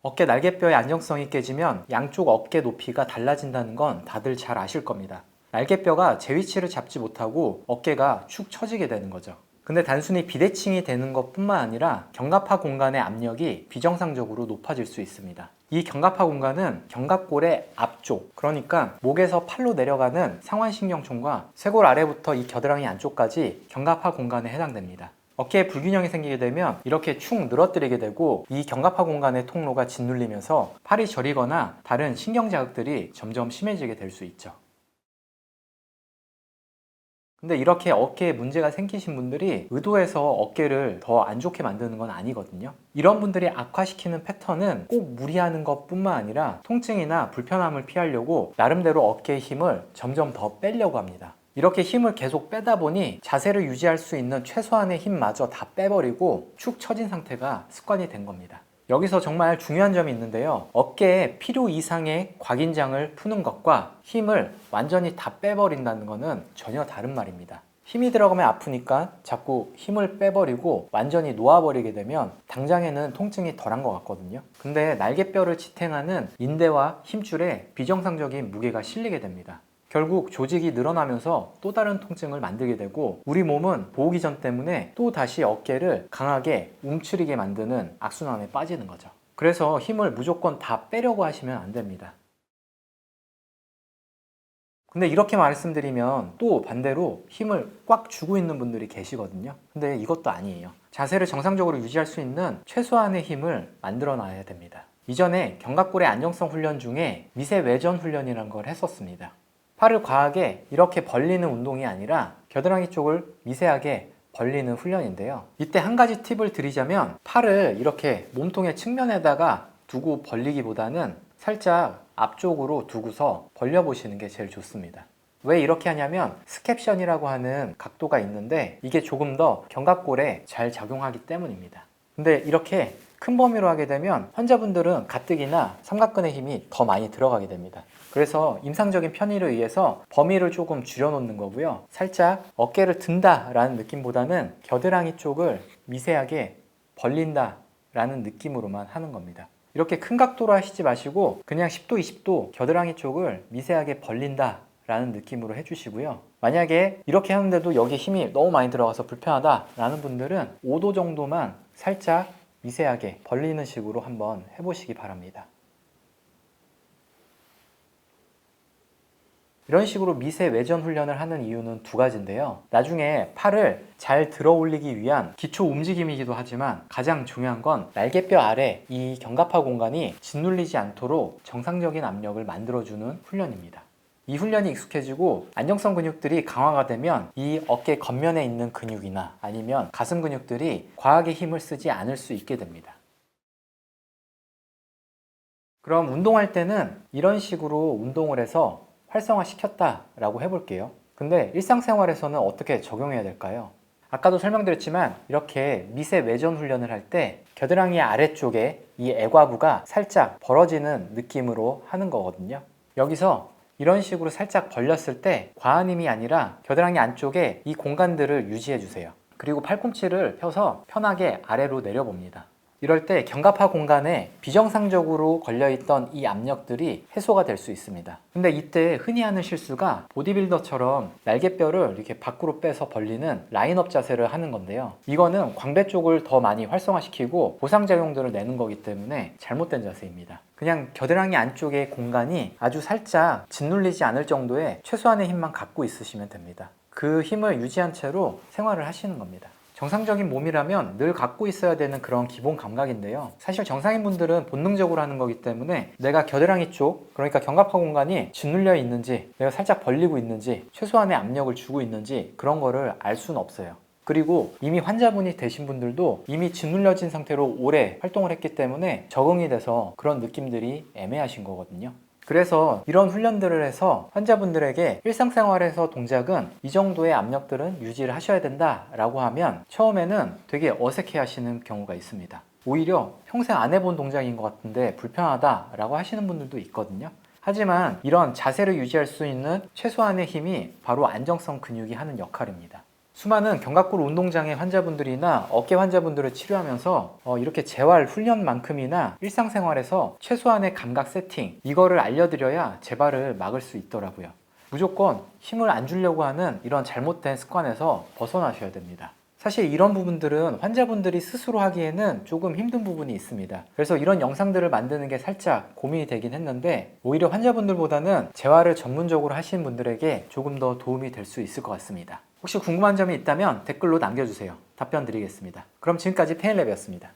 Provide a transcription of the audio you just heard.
어깨 날개뼈의 안정성이 깨지면 양쪽 어깨 높이가 달라진다는 건 다들 잘 아실 겁니다. 날개뼈가 제 위치를 잡지 못하고 어깨가 축 처지게 되는 거죠. 근데 단순히 비대칭이 되는 것뿐만 아니라 견갑하 공간의 압력이 비정상적으로 높아질 수 있습니다. 이 견갑하 공간은 견갑골의 앞쪽, 그러니까 목에서 팔로 내려가는 상완신경총과 쇄골 아래부터 이 겨드랑이 안쪽까지 견갑하 공간에 해당됩니다. 어깨에 불균형이 생기게 되면 이렇게 축 늘어뜨리게 되고 이 견갑하 공간의 통로가 짓눌리면서 팔이 저리거나 다른 신경 자극들이 점점 심해지게 될 수 있죠. 근데 이렇게 어깨에 문제가 생기신 분들이 의도해서 어깨를 더 안 좋게 만드는 건 아니거든요. 이런 분들이 악화시키는 패턴은 꼭 무리하는 것뿐만 아니라 통증이나 불편함을 피하려고 나름대로 어깨의 힘을 점점 더 빼려고 합니다. 이렇게 힘을 계속 빼다 보니 자세를 유지할 수 있는 최소한의 힘마저 다 빼버리고 축 처진 상태가 습관이 된 겁니다. 여기서 정말 중요한 점이 있는데요. 어깨에 필요 이상의 곽인장을 푸는 것과 힘을 완전히 다 빼버린다는 것은 전혀 다른 말입니다. 힘이 들어가면 아프니까 자꾸 힘을 빼버리고 완전히 놓아버리게 되면 당장에는 통증이 덜한 것 같거든요. 근데 날개뼈를 지탱하는 인대와 힘줄에 비정상적인 무게가 실리게 됩니다. 결국 조직이 늘어나면서 또 다른 통증을 만들게 되고 우리 몸은 보호기전 때문에 또 다시 어깨를 강하게 움츠리게 만드는 악순환에 빠지는 거죠. 그래서 힘을 무조건 다 빼려고 하시면 안 됩니다. 근데 이렇게 말씀드리면 또 반대로 힘을 꽉 주고 있는 분들이 계시거든요. 근데 이것도 아니에요. 자세를 정상적으로 유지할 수 있는 최소한의 힘을 만들어 놔야 됩니다. 이전에 견갑골의 안정성 훈련 중에 미세 외전 훈련이라는 걸 했었습니다. 팔을 과하게 이렇게 벌리는 운동이 아니라 겨드랑이 쪽을 미세하게 벌리는 훈련인데요. 이때 한 가지 팁을 드리자면 팔을 이렇게 몸통의 측면에다가 두고 벌리기보다는 살짝 앞쪽으로 두고서 벌려보시는 게 제일 좋습니다. 왜 이렇게 하냐면 스캡션이라고 하는 각도가 있는데 이게 조금 더 견갑골에 잘 작용하기 때문입니다. 근데 이렇게 큰 범위로 하게 되면 환자분들은 가뜩이나 삼각근의 힘이 더 많이 들어가게 됩니다. 그래서 임상적인 편의를 위해서 범위를 조금 줄여놓는 거고요. 살짝 어깨를 든다 라는 느낌보다는 겨드랑이 쪽을 미세하게 벌린다 라는 느낌으로만 하는 겁니다. 이렇게 큰 각도로 하시지 마시고 그냥 10도, 20도 겨드랑이 쪽을 미세하게 벌린다 라는 느낌으로 해주시고요. 만약에 이렇게 하는데도 여기 힘이 너무 많이 들어가서 불편하다 라는 분들은 5도 정도만 살짝 미세하게 벌리는 식으로 한번 해보시기 바랍니다. 이런 식으로 미세 외전 훈련을 하는 이유는 두 가지인데요. 나중에 팔을 잘 들어 올리기 위한 기초 움직임이기도 하지만 가장 중요한 건 날개뼈 아래 이 견갑하 공간이 짓눌리지 않도록 정상적인 압력을 만들어주는 훈련입니다. 이 훈련이 익숙해지고 안정성 근육들이 강화가 되면 이 어깨 겉면에 있는 근육이나 아니면 가슴 근육들이 과하게 힘을 쓰지 않을 수 있게 됩니다. 그럼 운동할 때는 이런 식으로 운동을 해서 활성화시켰다라고 해볼게요. 근데 일상생활에서는 어떻게 적용해야 될까요? 아까도 설명드렸지만 이렇게 미세 외전 훈련을 할 때 겨드랑이 아래쪽에 이 애과부가 살짝 벌어지는 느낌으로 하는 거거든요. 여기서 이런 식으로 살짝 벌렸을 때 과한 힘이 아니라 겨드랑이 안쪽에 이 공간들을 유지해 주세요. 그리고 팔꿈치를 펴서 편하게 아래로 내려봅니다. 이럴 때 견갑하 공간에 비정상적으로 걸려있던 이 압력들이 해소가 될 수 있습니다. 근데 이때 흔히 하는 실수가 보디빌더처럼 날개뼈를 이렇게 밖으로 빼서 벌리는 라인업 자세를 하는 건데요. 이거는 광배 쪽을 더 많이 활성화시키고 보상작용들을 내는 거기 때문에 잘못된 자세입니다. 그냥 겨드랑이 안쪽의 공간이 아주 살짝 짓눌리지 않을 정도의 최소한의 힘만 갖고 있으시면 됩니다. 그 힘을 유지한 채로 생활을 하시는 겁니다. 정상적인 몸이라면 늘 갖고 있어야 되는 그런 기본 감각인데요. 사실 정상인 분들은 본능적으로 하는 거기 때문에 내가 겨드랑이 쪽, 그러니까 견갑하 공간이 짓눌려 있는지, 내가 살짝 벌리고 있는지, 최소한의 압력을 주고 있는지 그런 거를 알 수는 없어요. 그리고 이미 환자분이 되신 분들도 이미 짓눌려진 상태로 오래 활동을 했기 때문에 적응이 돼서 그런 느낌들이 애매하신 거거든요. 그래서 이런 훈련들을 해서 환자분들에게 일상생활에서 동작은 이 정도의 압력들은 유지를 하셔야 된다 라고 하면 처음에는 되게 어색해 하시는 경우가 있습니다. 오히려 평생 안 해본 동작인 것 같은데 불편하다 라고 하시는 분들도 있거든요. 하지만 이런 자세를 유지할 수 있는 최소한의 힘이 바로 안정성 근육이 하는 역할입니다. 수많은 견갑골 운동장애 환자분들이나 어깨 환자분들을 치료하면서 이렇게 재활 훈련만큼이나 일상생활에서 최소한의 감각 세팅, 이거를 알려드려야 재발을 막을 수 있더라고요. 무조건 힘을 안 주려고 하는 이런 잘못된 습관에서 벗어나셔야 됩니다. 사실 이런 부분들은 환자분들이 스스로 하기에는 조금 힘든 부분이 있습니다. 그래서 이런 영상들을 만드는 게 살짝 고민이 되긴 했는데, 오히려 환자분들보다는 재활을 전문적으로 하시는 분들에게 조금 더 도움이 될 수 있을 것 같습니다. 혹시 궁금한 점이 있다면 댓글로 남겨주세요. 답변 드리겠습니다. 그럼 지금까지 페인랩이었습니다.